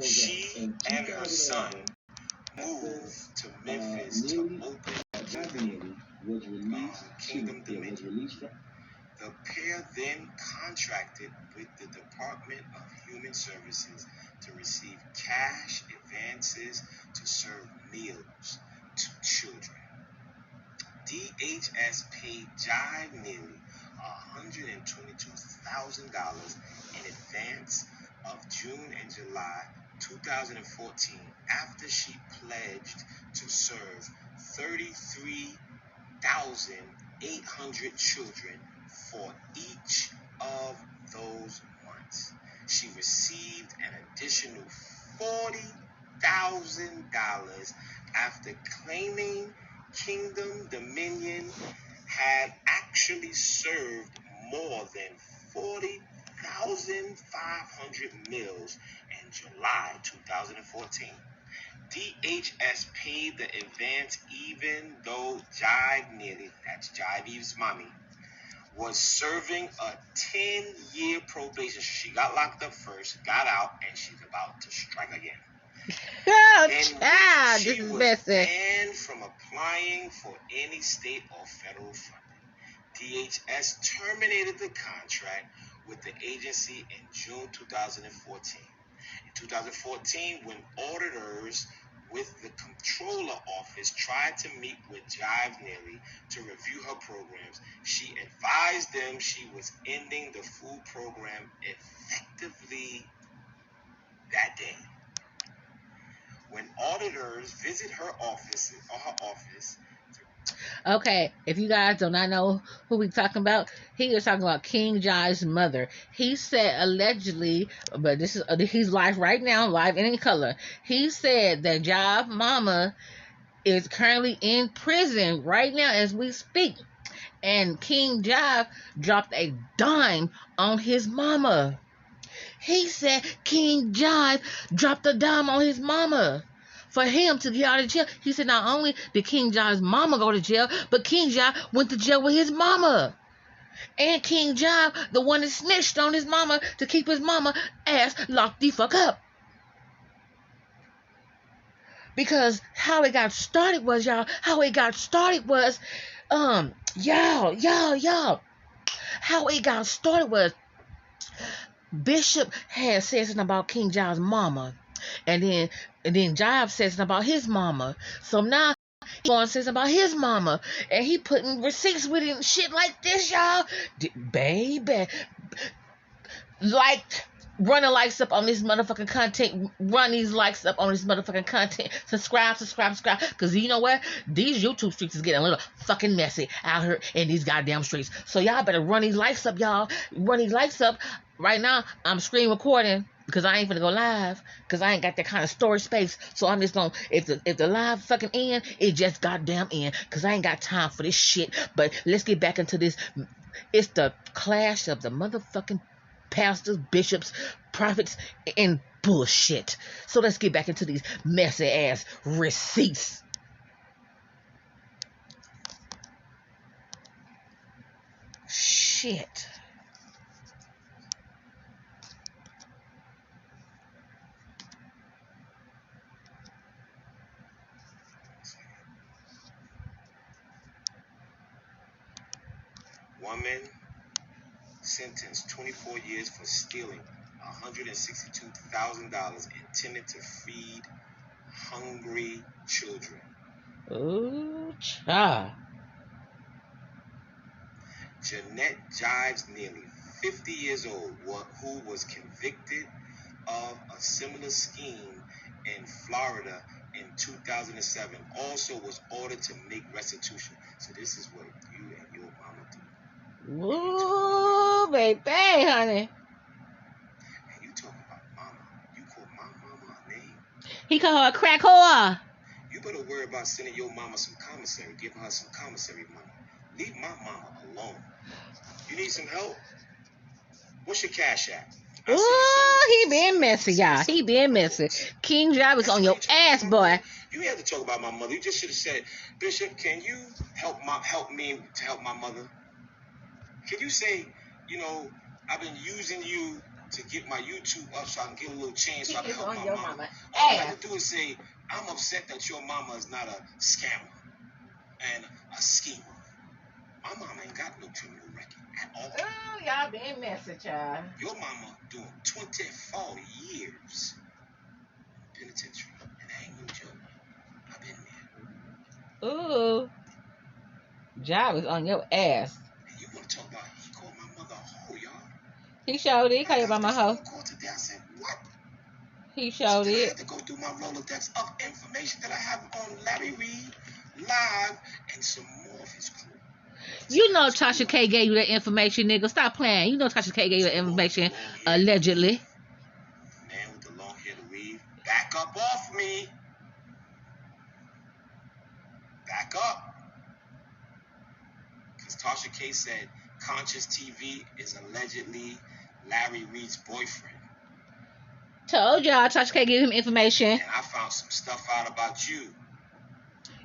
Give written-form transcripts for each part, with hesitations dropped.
She and her son moved to Memphis to open Kingdom Dominion. The pair then contracted with the Department of Human Services to receive cash advances to serve meals to children. DHS paid Jive nearly $122,000 in advance of June and July 2014 after she pledged to serve 33,800 children for each of those months. She received an additional $40,000 after claiming Kingdom Dominion had actually served more than 40,500 meals in July 2014. DHS paid the advance even though Jive nearly, that's Jive's mommy, was serving a 10-year probation. She got locked up first, got out, and she's about to strike again. Oh, child, she was banned from applying for any state or federal funding. DHS terminated the contract with the agency in June 2014. In 2014, when auditors with the Comptroller Office tried to meet with Jive Neely to review her programs, she advised them she was ending the food program effectively that day. When auditors visit her office, okay, if you guys do not know who we talking about, he is talking about King Jive's mother. He said allegedly, but this is he's live right now, live and in color. He said that Jive mama is currently in prison right now as we speak, and King Jive dropped a dime on his mama. He said King Jive dropped a dime on his mama for him to get out of jail. He said not only did King Jive's mama go to jail, but King Jive went to jail with his mama. And King Jive, the one that snitched on his mama to keep his mama ass locked the fuck up. Because how it got started was, y'all, how it got started was, how it got started was, Bishop had said something about King Jive's mama, and then Jive said something about his mama. So now he going to say something about his mama, and he putting receipts with it and shit like this, y'all. Baby, like, run the likes up on this motherfucking content. Run these likes up on this motherfucking content. Subscribe. Because you know what? These YouTube streets is getting a little fucking messy out here in these goddamn streets. So y'all better run these likes up, y'all. Run these likes up. Right now, I'm screen recording because I ain't finna go live because I ain't got that kind of storage space. So I'm just gonna, if the live fucking end, it just goddamn end because I ain't got time for this shit. But let's get back into this. It's the clash of the motherfucking pastors, bishops, prophets, and bullshit. So let's get back into these messy ass receipts. Shit. Woman sentenced 24 years for stealing $162,000 intended to feed hungry children. Ooh, child. Jeanette Jives, nearly 50 years old, who was convicted of a similar scheme in Florida in 2007, also was ordered to make restitution. So this is what you and your mama do. Ooh, baby, honey. And you talking about mama. You call my mama a name? He called her a crack whore. You better worry about sending your mama some commissary, giving her some commissary money. Leave my mama alone. You need some help? What's your cash app? Ooh, he being messy, y'all. He being messy. King Jive is on your ass, boy. You had to talk about my mother. You just should have said, Bishop, can you help me to help my mother? Can you say, I've been using you to get my YouTube up so I can get a little change so I can help my mama. All All I have to do is say, I'm upset that your mama is not a scammer and a schemer. My mama ain't got no criminal record at all. Oh, y'all been messy, child. Your mama doing 24 years penitentiary, and I ain't no joke. I've been there. Ooh. Jive is on your ass. And you want to talk about, he called my mother a hoe, y'all. He showed it. He called you by my hoe. Today, I said, what? He showed so I it. had to go through my Rolodex of information that I have on Larry Reid, Live, and some more of his crew. You know Tasha K gave you that information, nigga. Stop playing. You know Tasha K gave you that information, allegedly. Man with the long hair to weave. Back up off me. Back up. Because Tasha K said consciouzTV is allegedly Larry Reid's boyfriend. Told y'all Tasha K gave him information. And I found some stuff out about you.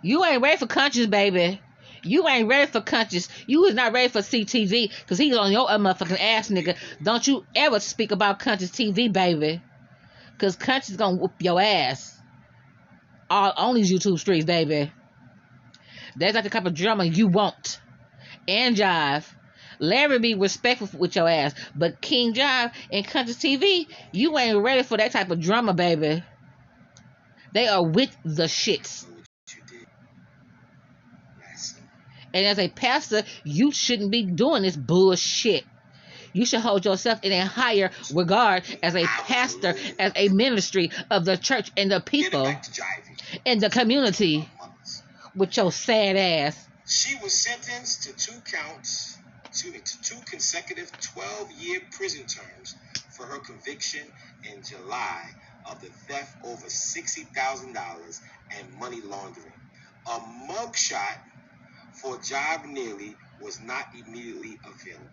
You ain't ready for conscious, baby. You ain't ready for conscious. You was not ready for CTV because he's on your motherfucking ass, nigga. Don't you ever speak about consciouzTV, baby. Because conscious gonna whoop your ass. All on these YouTube streets, baby. That's not the type of drama you want. And Jive. Larry be respectful with your ass. But King Jive and consciouzTV, you ain't ready for that type of drama, baby. They are with the shits. And as a pastor, you shouldn't be doing this bullshit. You should hold yourself in a higher regard as a pastor, as a ministry of the church and the people and the community with your sad ass. She was sentenced to two consecutive 12-year prison terms for her conviction in July of the theft over $60,000 and money laundering. A mugshot for Jive Neely was not immediately available.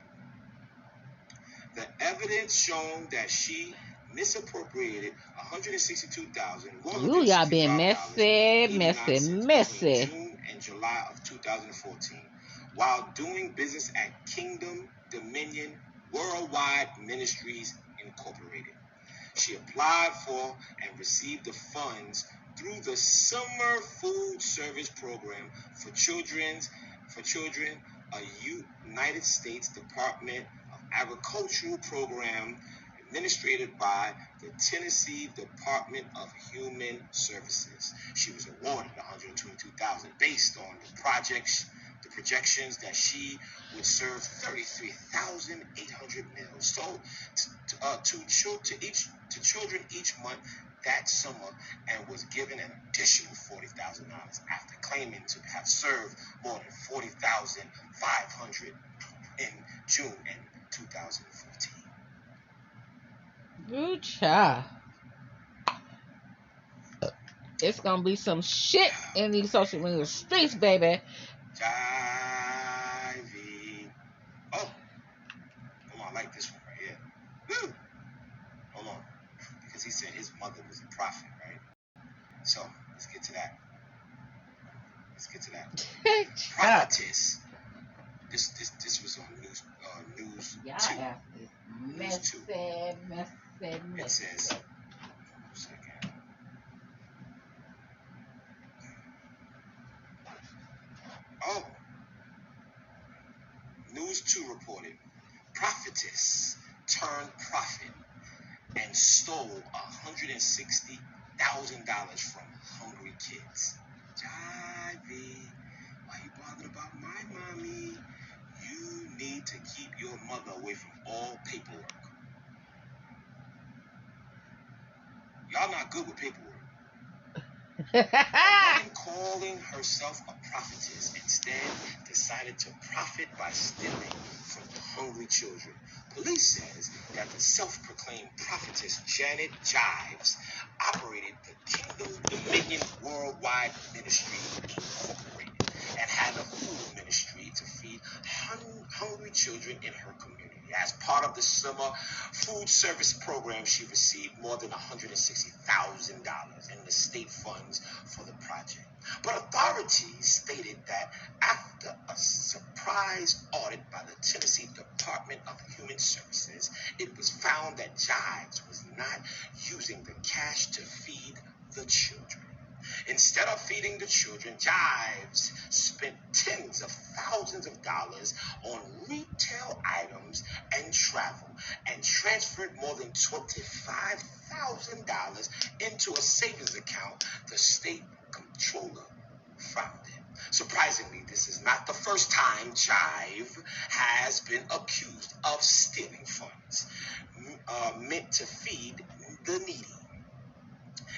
The evidence shown that she misappropriated $162,000. Ooh, y'all been messy. Between June and July of 2014, while doing business at Kingdom Dominion Worldwide Ministries Incorporated. She applied for and received the funds through the Summer Food Service Program for children, a United States Department of Agricultural program administered by the Tennessee Department of Human Services. She was awarded $122,000 based on the projections that she would serve 33,800 meals. So to children each month that summer, and was given an additional $40,000 after claiming to have served more than 40,500 in June in 2014. Good job. It's gonna be some shit in these social media streets, baby. Jive. Oh, I like this one right here. Woo. Hold on. Because he said his mother was a prophet, right? So, let's get to that. Prophetess. This was on news 2. News 2. It says, News 2 reported, prophetess turned prophet and stole $160,000 from hungry kids. Jivey, why you bothered about my mommy? You need to keep your mother away from all paperwork. Y'all not good with paperwork. A woman calling herself a prophetess instead decided to profit by stealing from hungry children. Police says that the self-proclaimed prophetess Janet Jives operated the Kingdom Dominion Worldwide Ministry Incorporated and had a food ministry to feed hungry children in her community. As part of the summer food service program, she received more than $160,000 in the state funds for the project. But authorities stated that after a surprise audit by the Tennessee Department of Human Services, it was found that Jive was not using the cash to feed the children. Instead of feeding the children, Jives spent tens of thousands of dollars on retail items and travel, and transferred more than $25,000 into a savings account the state comptroller found. Surprisingly, this is not the first time Jive has been accused of stealing funds meant to feed the needy.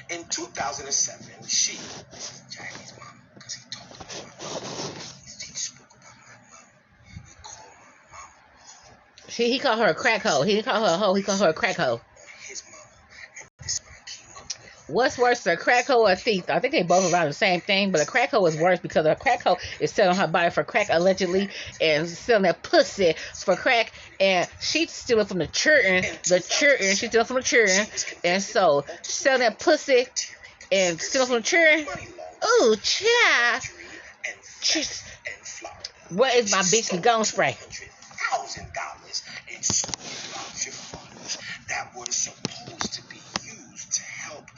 In 2007, she, Jackie's mom, because he talked about my mom, he spoke about my mom, he called my mom a hoe. He called her a crack hoe. He didn't call her a hoe, he called her a crack hoe. His mama, and this is what I came up with. What's worse, a crack hoe or a thief? I think they both around the same thing, but a crack hoe is worse because a crack hoe is selling her body for crack allegedly and selling that pussy for crack, and she's stealing from the children. She's stealing from the children, and so selling that pussy and stealing from the children. Ooh, child. Where is my bitch gone spray? $100,000 in school voucher funds that were supposed to be used to help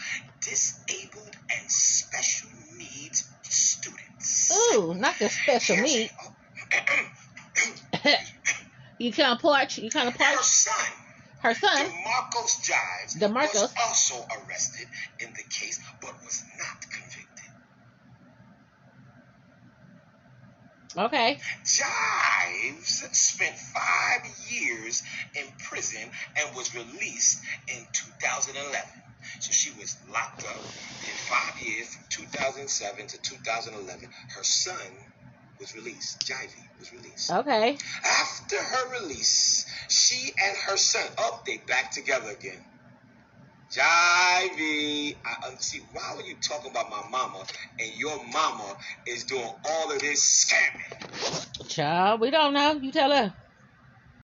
disabled and special needs students. Ooh, not the special needs. You can't porch. Her son. DeMarcos Jive was also arrested in the case, but was not convicted. Okay. Jives spent 5 years in prison and was released in 2011. So she was locked up in 5 years from 2007 to 2011. Her son was released. Jive was released. Okay. After her release, she and her son, they back together again. Jive, see, why were you talking about my mama and your mama is doing all of this scamming? Child, we don't know. You tell her.